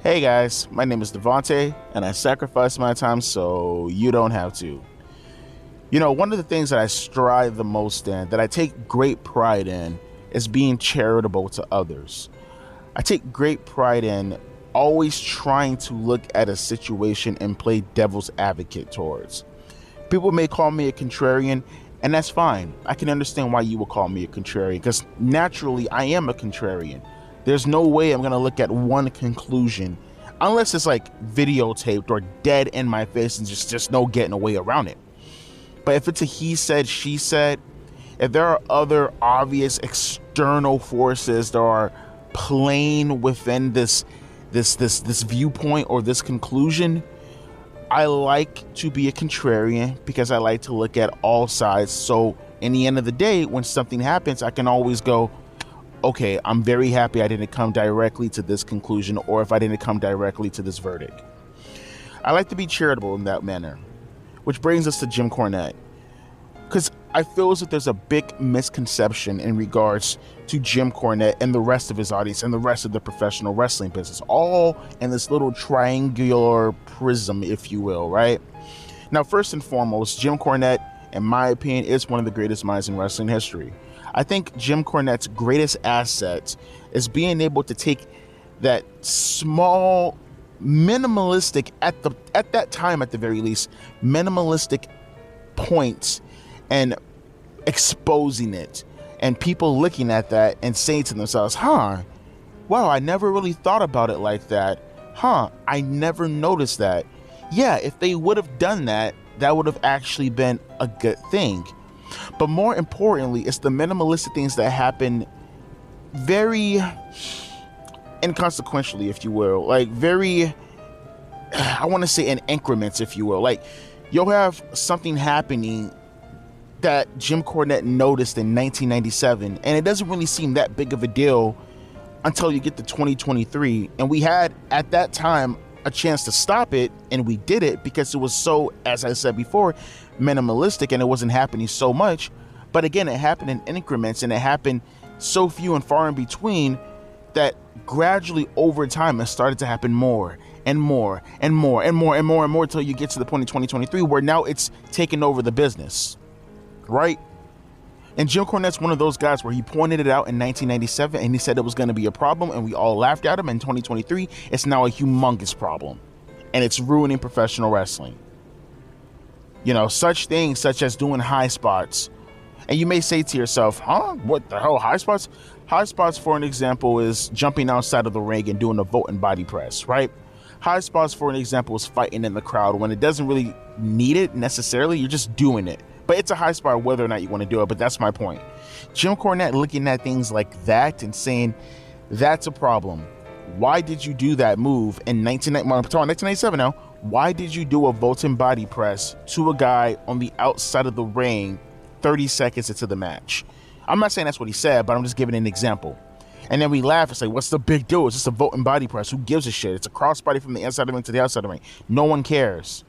Hey guys, my name is Devonte, and I sacrifice my time so you don't have to. One of the things that I strive the most in, that I take great pride in, is being charitable to others. I take great pride in always trying to look at a situation and play devil's advocate towards. People may call me a contrarian, and that's fine. I can understand why you would call me a contrarian, because naturally I am a contrarian. There's no way I'm going to look at one conclusion unless it's like videotaped or dead in my face and just no getting away around it. But if it's a he said, she said, if there are other obvious external forces that are playing within this viewpoint or this conclusion, I like to be a contrarian because I like to look at all sides. So in the end of the day, when something happens, I can always go, okay, I'm very happy I didn't come directly to this conclusion, or if I didn't come directly to this verdict. I like to be charitable in that manner, which brings us to Jim Cornette, because I feel as if there's a big misconception in regards to Jim Cornette and the rest of his audience and the rest of the professional wrestling business, all in this little triangular prism, if you will, right? Now, first and foremost, Jim Cornette, in my opinion, is one of the greatest minds in wrestling history. I think Jim Cornette's greatest asset is being able to take that small, minimalistic, at that time at the very least, minimalistic points and exposing it, and people looking at that and saying to themselves, wow, I never really thought about it like that. I never noticed that. Yeah, if they would have done that, that would have actually been a good thing. But more importantly, it's the minimalistic things that happen very inconsequentially, if you will, like very, I want to say in increments, if you will. Like, you'll have something happening that Jim Cornette noticed in 1997, and it doesn't really seem that big of a deal until you get to 2023. And we had, at that time, a chance to stop it, and we did it because it was so, as I said before, minimalistic, and it wasn't happening so much. But again, it happened in increments, and it happened so few and far in between that gradually over time it started to happen more and more and more and more and more and more until you get to the point in 2023 where now it's taken over the business, right? And Jim Cornette's one of those guys where he pointed it out in 1997 and he said it was going to be a problem, and we all laughed at him. In 2023, it's now a humongous problem, and it's ruining professional wrestling. Such things such as doing high spots. And you may say to yourself, what the hell, high spots? High spots, for an example, is jumping outside of the ring and doing a vault and body press, right? High spots, for an example, is fighting in the crowd when it doesn't really need it necessarily. You're just doing it. But it's a high spot whether or not you want to do it. But that's my point. Jim Cornette looking at things like that and saying, that's a problem. Why did you do that move in 1997 now? Why did you do a vault and body press to a guy on the outside of the ring 30 seconds into the match? I'm not saying that's what he said, but I'm just giving an example. And then we laugh and say, what's the big deal? It's just a vault and body press. Who gives a shit? It's a crossbody from the inside of the ring to the outside of the ring. No one cares.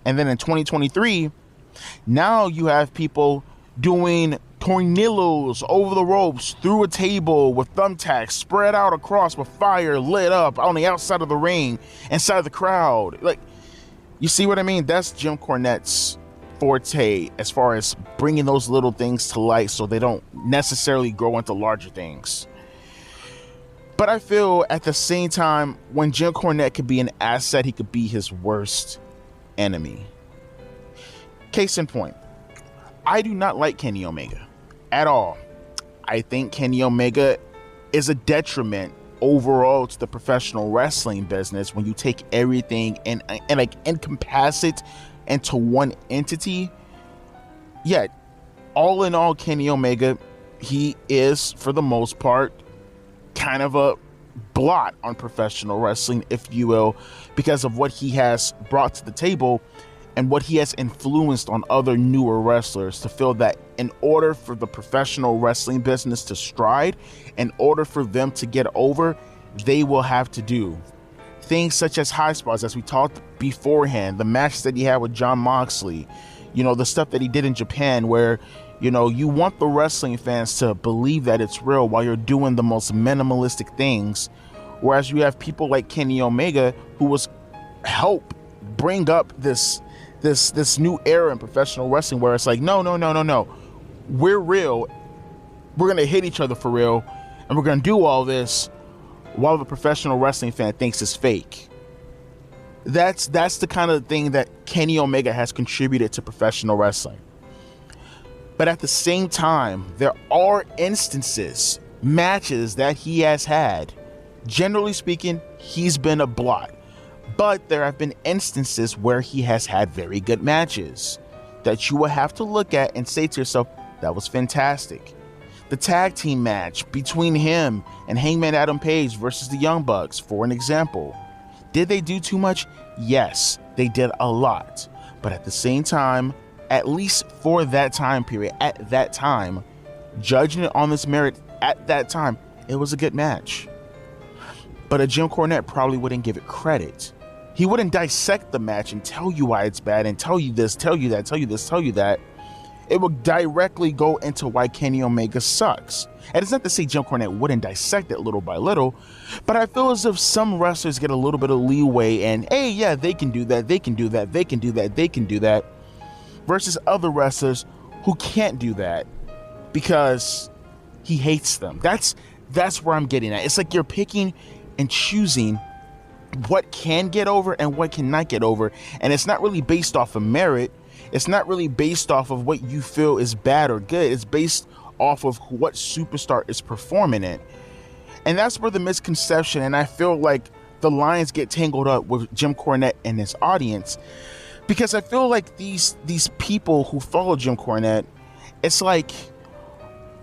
And then in 2023, now you have people doing tornillos over the ropes through a table with thumbtacks spread out across with fire lit up on the outside of the ring, inside of the crowd. Like, you see what I mean? That's Jim Cornette's forte as far as bringing those little things to light so they don't necessarily grow into larger things. But I feel at the same time, when Jim Cornette could be an asset, he could be his worst enemy. Case in point, I do not like Kenny Omega at all. I think Kenny Omega is a detriment overall to the professional wrestling business when you take everything and like encompass it into one entity. Yet, all in all, Kenny Omega, he is, for the most part, kind of a blot on professional wrestling, if you will, because of what he has brought to the table and what he has influenced on other newer wrestlers to feel that in order for the professional wrestling business to stride, in order for them to get over, they will have to do things such as high spots, as we talked beforehand, the match that he had with Jon Moxley, the stuff that he did in Japan where, you want the wrestling fans to believe that it's real while you're doing the most minimalistic things Whereas you have people like Kenny Omega, who was help bring up this new era in professional wrestling, where it's like, no, we're real. We're gonna hit each other for real, and we're gonna do all this while the professional wrestling fan thinks it's fake. That's the kind of thing that Kenny Omega has contributed to professional wrestling. But at the same time, there are instances, matches that he has had. Generally speaking, he's been a blot. But there have been instances where he has had very good matches that you will have to look at and say to yourself, that was fantastic. The tag team match between him and Hangman Adam Page versus the Young Bucks, for an example. Did they do too much? Yes, they did a lot. But at the same time, at least for that time period, at that time, judging it on this merit at that time, it was a good match. But a Jim Cornette probably wouldn't give it credit. He wouldn't dissect the match and tell you why it's bad and tell you this, tell you that, tell you this, tell you that. It would directly go into why Kenny Omega sucks. And it's not to say Jim Cornette wouldn't dissect it little by little, but I feel as if some wrestlers get a little bit of leeway and, hey, yeah, they can do that, they can do that, they can do that, they can do that, versus other wrestlers who can't do that because he hates them. That's where I'm getting at. It's like you're picking and choosing what can get over and what cannot get over, and it's not really based off of merit. It's not really based off of what you feel is bad or good. It's based off of what superstar is performing it. And that's where the misconception, and I feel like the lines get tangled up with Jim Cornette and his audience, because I feel like these people who follow Jim Cornette, it's like,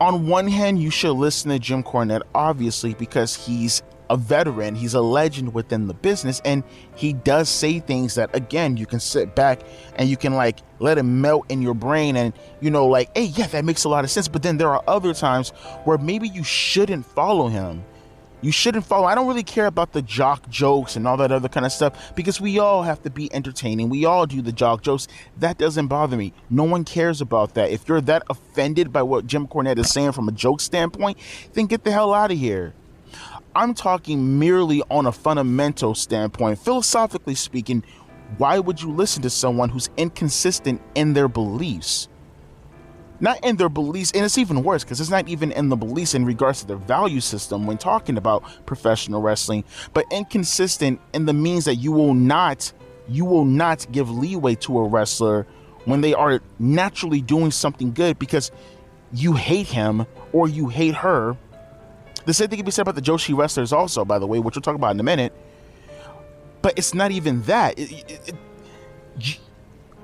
on one hand, you should listen to Jim Cornette, obviously, because he's a veteran, he's a legend within the business, and he does say things that, again, you can sit back and you can like let him melt in your brain and, you know, like, hey, yeah, that makes a lot of sense. But then there are other times where maybe you shouldn't follow him. You shouldn't follow. I don't really care about the jock jokes and all that other kind of stuff, because we all have to be entertaining. We all do the jock jokes. That doesn't bother me. No one cares about that. If you're that offended by what Jim Cornette is saying from a joke standpoint, then get the hell out of here. I'm talking merely on a fundamental standpoint. Philosophically speaking, why would you listen to someone who's inconsistent in their beliefs? Not in their beliefs, and it's even worse because it's not even in the beliefs in regards to their value system when talking about professional wrestling, but inconsistent in the means that you will not give leeway to a wrestler when they are naturally doing something good because you hate him or you hate her. The same thing can be said about the Joshi wrestlers also, by the way, which we'll talk about in a minute. But it's not even that.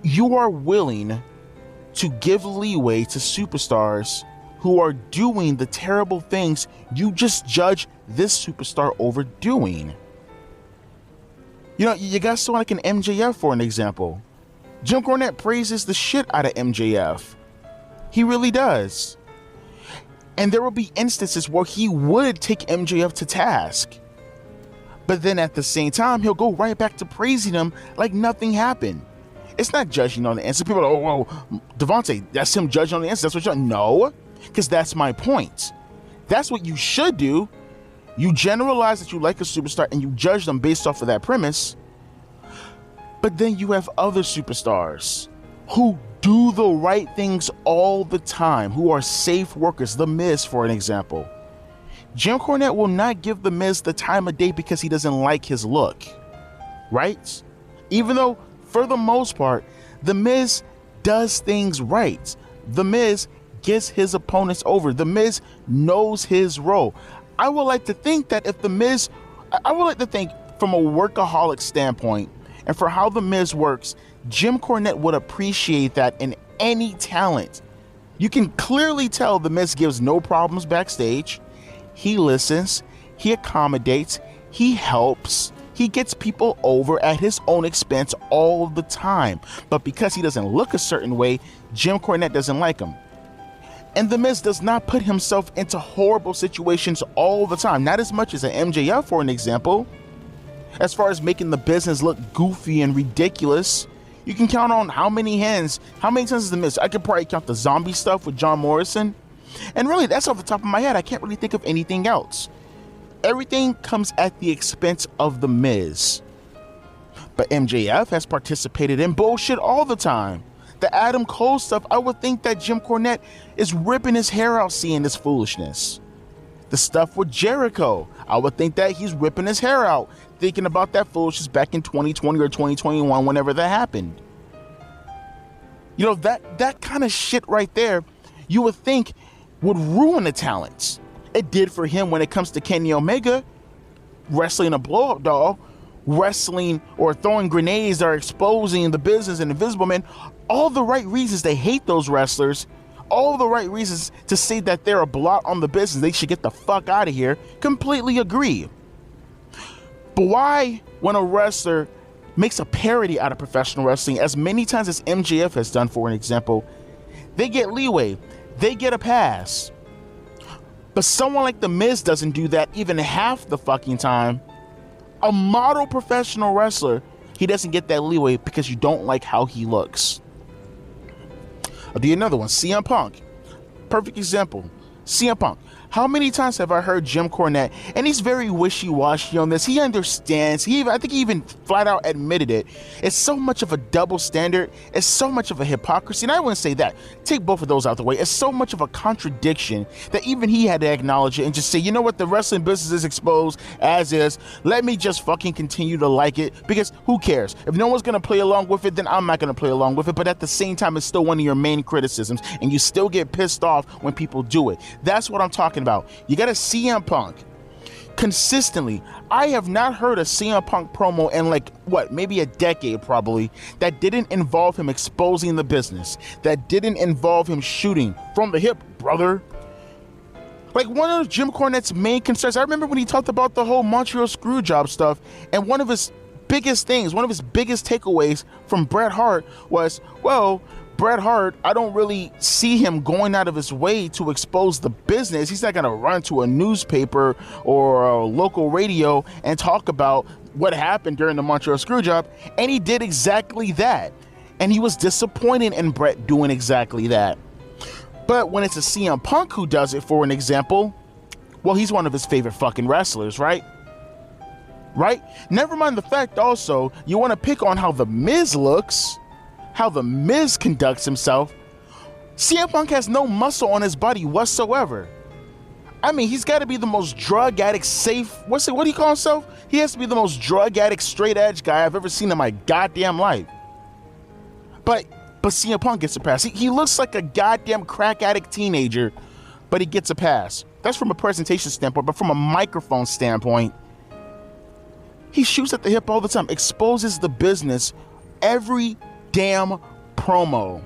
You are willing to give leeway to superstars who are doing the terrible things you just judge this superstar over doing. You know, you got someone like an MJF, for an example. Jim Cornette praises the shit out of MJF. He really does. And there will be instances where he would take MJF to task. But then at the same time, he'll go right back to praising him like nothing happened. It's not judging on the instant. People are like, oh, well, Devontae, that's him judging on the instant. That's what you're... No, because that's my point. That's what you should do. You generalize that you like a superstar and you judge them based off of that premise. But then you have other superstars who do the right things all the time, who are safe workers. The Miz, for an example. Jim Cornette will not give The Miz the time of day because he doesn't like his look, right? Even though, for the most part, The Miz does things right. The Miz gets his opponents over. The Miz knows his role. I would like to think that if The Miz, I would like to think from a workaholic standpoint, and for how The Miz works, Jim Cornette would appreciate that in any talent. You can clearly tell The Miz gives no problems backstage. He listens, he accommodates, he helps, he gets people over at his own expense all the time. But because he doesn't look a certain way, Jim Cornette doesn't like him. And The Miz does not put himself into horrible situations all the time. Not as much as an MJF, for an example. As far as making the business look goofy and ridiculous, you can count on how many times is The Miz? I could probably count the zombie stuff with John Morrison. And really, that's off the top of my head. I can't really think of anything else. Everything comes at the expense of The Miz. But MJF has participated in bullshit all the time. The Adam Cole stuff, I would think that Jim Cornette is ripping his hair out seeing this foolishness. The stuff with Jericho, I would think that he's ripping his hair out thinking about that foolishness back in 2020 or 2021, whenever that happened. You know, that kind of shit right there, you would think would ruin the talents. It did for him when it comes to Kenny Omega wrestling a blow-up doll, wrestling or throwing grenades or exposing the business and Invisible Man. All the right reasons they hate those wrestlers, all the right reasons to say that they're a blot on the business, they should get the fuck out of here, completely agree. But why, when a wrestler makes a parody out of professional wrestling, as many times as MJF has done, for an example, they get leeway, they get a pass. But someone like The Miz doesn't do that even half the fucking time. A model professional wrestler, he doesn't get that leeway because you don't like how he looks. I'll do you another one. CM Punk. Perfect example. CM Punk. How many times have I heard Jim Cornette, and he's very wishy-washy on this, he understands, I think he even flat out admitted it, it's so much of a double standard, it's so much of a hypocrisy, and I wouldn't say that, take both of those out the way, it's so much of a contradiction that even he had to acknowledge it and just say, you know what, the wrestling business is exposed as is, let me just fucking continue to like it, because who cares? If no one's gonna play along with it, then I'm not gonna play along with it, but at the same time, it's still one of your main criticisms, and you still get pissed off when people do it. That's what I'm talking about. You got a CM Punk consistently. I have not heard a CM Punk promo in maybe a decade probably, that didn't involve him exposing the business, that didn't involve him shooting from the hip, brother. Like one of Jim Cornette's main concerns, I remember when he talked about the whole Montreal Screwjob stuff, and one of his biggest takeaways from Bret Hart was, well, Bret Hart, I don't really see him going out of his way to expose the business. He's not going to run to a newspaper or a local radio and talk about what happened during the Montreal Screwjob. And he did exactly that. And he was disappointed in Bret doing exactly that. But when it's a CM Punk who does it, for an example, well, he's one of his favorite fucking wrestlers, right? Right? Never mind the fact also, you want to pick on how The Miz looks, how The Miz conducts himself. CM Punk has no muscle on his body whatsoever. I mean, he's got to be the most drug addict safe, what do you call himself? He has to be the most drug addict straight edge guy I've ever seen in my goddamn life. But CM Punk gets a pass. He looks like a goddamn crack addict teenager, but he gets a pass. That's from a presentation standpoint, but from a microphone standpoint, he shoots at the hip all the time, exposes the business every damn promo.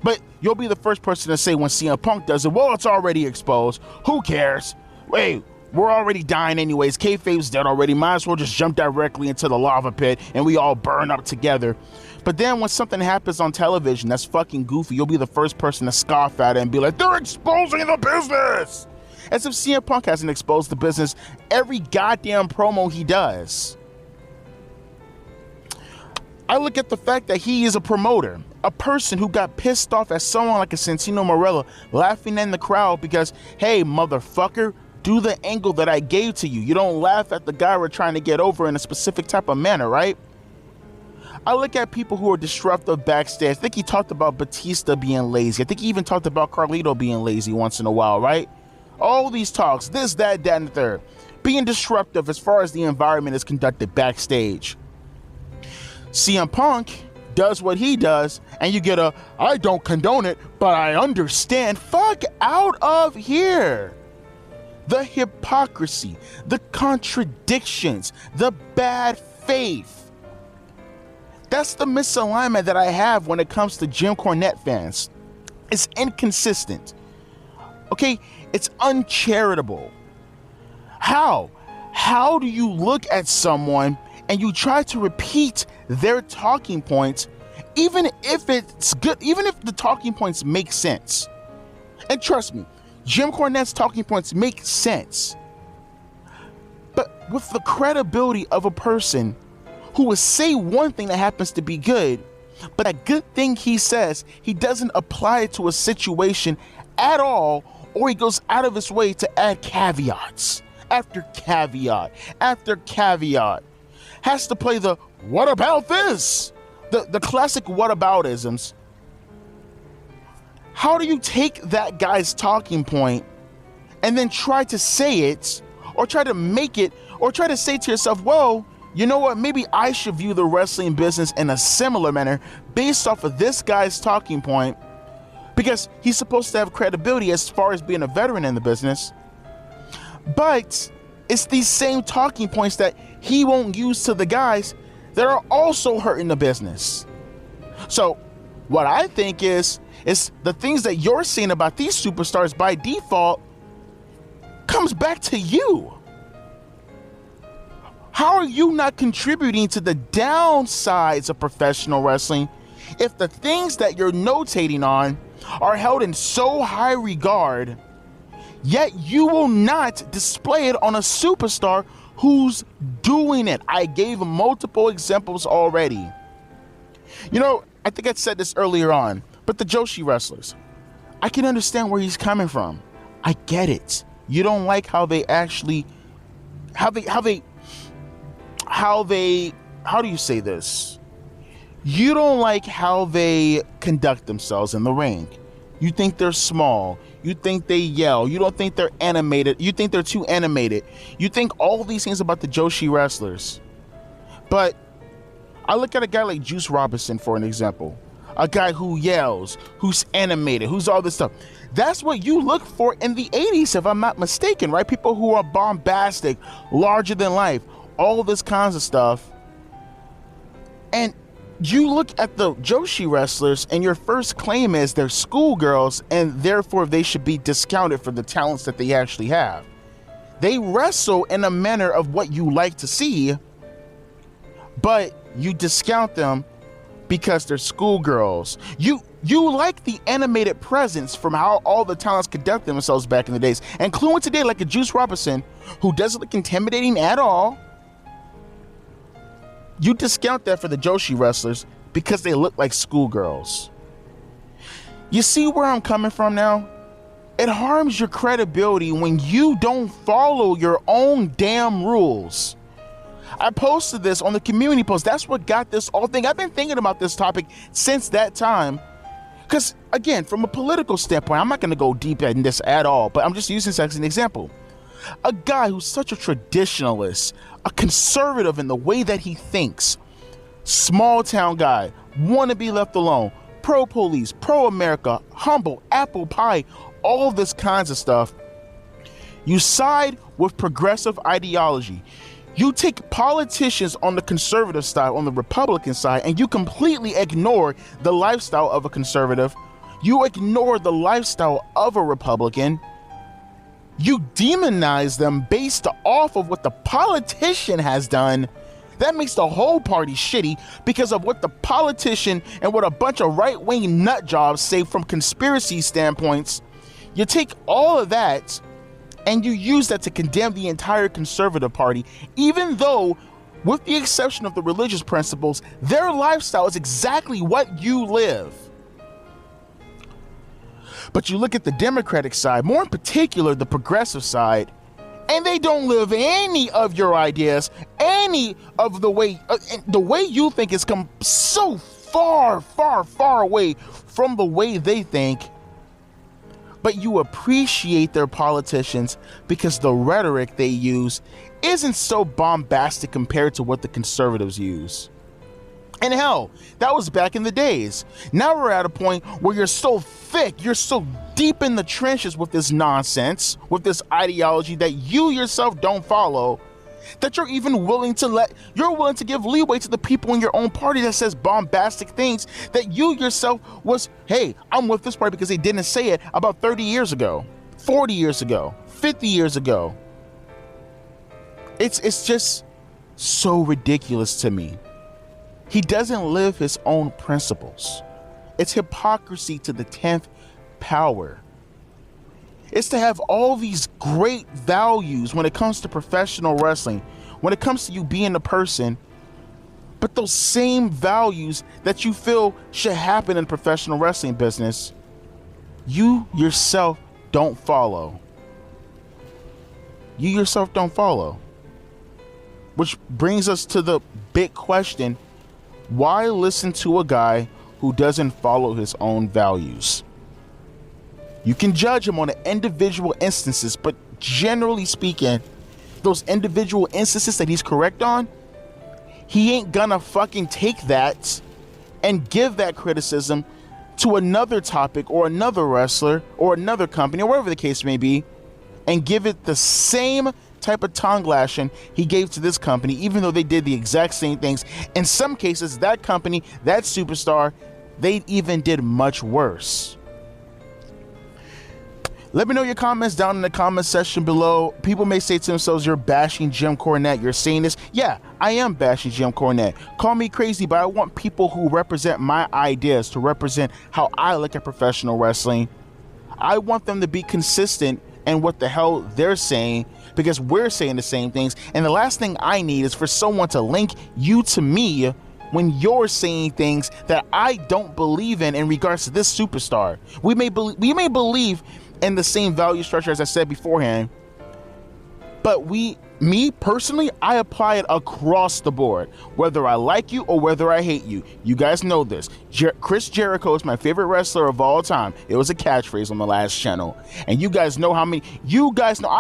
But you'll be the first person to say when CM Punk does it, well, it's already exposed. Who cares? Wait, we're already dying anyways. Kayfabe's dead already. Might as well just jump directly into the lava pit and we all burn up together. But then when something happens on television that's fucking goofy, you'll be the first person to scoff at it and be like, they're exposing the business! As if CM Punk hasn't exposed the business every goddamn promo he does. I look at the fact that he is a promoter, a person who got pissed off at someone like a Santino Marella laughing in the crowd because, hey, motherfucker, do the angle that I gave to you. You don't laugh at the guy we're trying to get over in a specific type of manner, right? I look at people who are disruptive backstage. I think he talked about Batista being lazy. I think he even talked about Carlito being lazy once in a while, right? All these talks, this, that, and the third. Being disruptive as far as the environment is conducted backstage. CM Punk does what he does, and you get I don't condone it, but I understand. Fuck out of here. The hypocrisy, the contradictions, the bad faith. That's the misalignment that I have when it comes to Jim Cornette fans. It's inconsistent. Okay, it's uncharitable. How do you look at someone and you try to repeat their talking points, even if it's good, even if the talking points make sense? And trust me, Jim Cornette's talking points make sense. But with the credibility of a person who will say one thing that happens to be good, but a good thing he says, he doesn't apply it to a situation at all, or he goes out of his way to add caveats, after caveat after caveat, has to play the what about this? The classic whataboutisms. How do you take that guy's talking point and then try to say it, or try to make it, or try to say to yourself, well, you know what, maybe I should view the wrestling business in a similar manner based off of this guy's talking point, because he's supposed to have credibility as far as being a veteran in the business. But it's these same talking points that he won't use to the guys that are also hurting the business. So what I think is the things that you're seeing about these superstars by default comes back to you. How are you not contributing to the downsides of professional wrestling if the things that you're notating on are held in so high regard, yet you will not display it on a superstar who's doing it? I gave multiple examples already. You know, I think I said this earlier on, but the Joshi wrestlers, I can understand where he's coming from. I get it. You don't like how do you say this? You don't like how they conduct themselves in the ring. You think they're small. You think they yell. You don't think they're animated. You think they're too animated. You think all these things about the Joshi wrestlers. But I look at a guy like Juice Robinson, for an example. A guy who yells, who's animated, who's all this stuff. That's what you look for in the 80s, if I'm not mistaken, right? People who are bombastic, larger than life, all this kinds of stuff. And you look at the Joshi wrestlers and your first claim is they're schoolgirls and therefore they should be discounted for the talents that they actually have. They wrestle in a manner of what you like to see, but you discount them because they're schoolgirls. You like the animated presence from how all the talents conduct themselves back in the days, including today, like a Juice Robinson who doesn't look intimidating at all. You discount that for the Joshi wrestlers because they look like schoolgirls. You see where I'm coming from now? It harms your credibility when you don't follow your own damn rules. I posted this on the community post. That's what got this whole thing. I've been thinking about this topic since that time. Because, again, from a political standpoint, I'm not going to go deep in this at all, but I'm just using this as an example. A guy who's such a traditionalist, a conservative in the way that he thinks, small town guy, want to be left alone, pro-police, pro-America, humble, apple pie, all this kinds of stuff. You side with progressive ideology. You take politicians on the conservative side, on the Republican side, and you completely ignore the lifestyle of a conservative. You ignore the lifestyle of a Republican. You demonize them based off of what the politician has done. That makes the whole party shitty because of what the politician and what a bunch of right-wing nut jobs say from conspiracy standpoints. You take all of that and you use that to condemn the entire conservative party, even though, with the exception of the religious principles, their lifestyle is exactly what you live. But you look at the Democratic side, more in particular the progressive side, and they don't live any of your ideas, any of the way you think has come so far, far, far away from the way they think. But you appreciate their politicians because the rhetoric they use isn't so bombastic compared to what the conservatives use. And hell, that was back in the days. Now we're at a point where you're so thick, you're so deep in the trenches with this nonsense, with this ideology that you yourself don't follow, that you're even willing to give leeway to the people in your own party that says bombastic things that you yourself was, hey, I'm with this party because they didn't say it about 30 years ago, 40 years ago, 50 years ago. It's just so ridiculous to me. He doesn't live his own principles. It's hypocrisy to the 10th power. It's to have all these great values when it comes to professional wrestling, when it comes to you being a person, but those same values that you feel should happen in professional wrestling business, you yourself don't follow. you yourself don't follow. Which brings us to the big question: why listen to a guy who doesn't follow his own values? You can judge him on the individual instances, but generally speaking, those individual instances that he's correct on, he ain't gonna fucking take that and give that criticism to another topic or another wrestler or another company or whatever the case may be, and give it the same type of tongue lashing he gave to this company, even though they did the exact same things. In some cases, that company, that superstar, they even did much worse. Let me know your comments down in the comment section below. People may say to themselves, you're bashing Jim Cornette. You're saying this. Yeah, I am bashing Jim Cornette. Call me crazy, but I want people who represent my ideas to represent how I look at professional wrestling. I want them to be consistent in what the hell they're saying, because we're saying the same things. And the last thing I need is for someone to link you to me when you're saying things that I don't believe in regards to this superstar. We may believe in the same value structure as I said beforehand, but me personally, I apply it across the board, whether I like you or whether I hate you. You guys know this. Chris Jericho is my favorite wrestler of all time. It was a catchphrase on the last channel, and you guys know I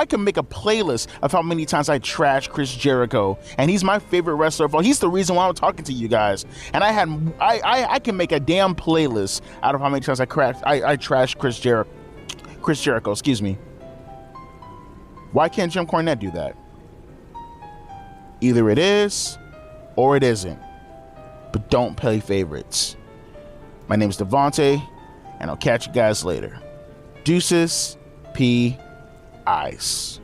can make a playlist of how many times I trash Chris Jericho, and he's my favorite wrestler of all. He's the reason why I'm talking to you guys, and I can make a damn playlist out of how many times I trash Chris Jericho, excuse me. Why can't Jim Cornette do that? Either it is or it isn't. But don't play favorites. My name is Devontae, and I'll catch you guys later. Deuces, P. Ice.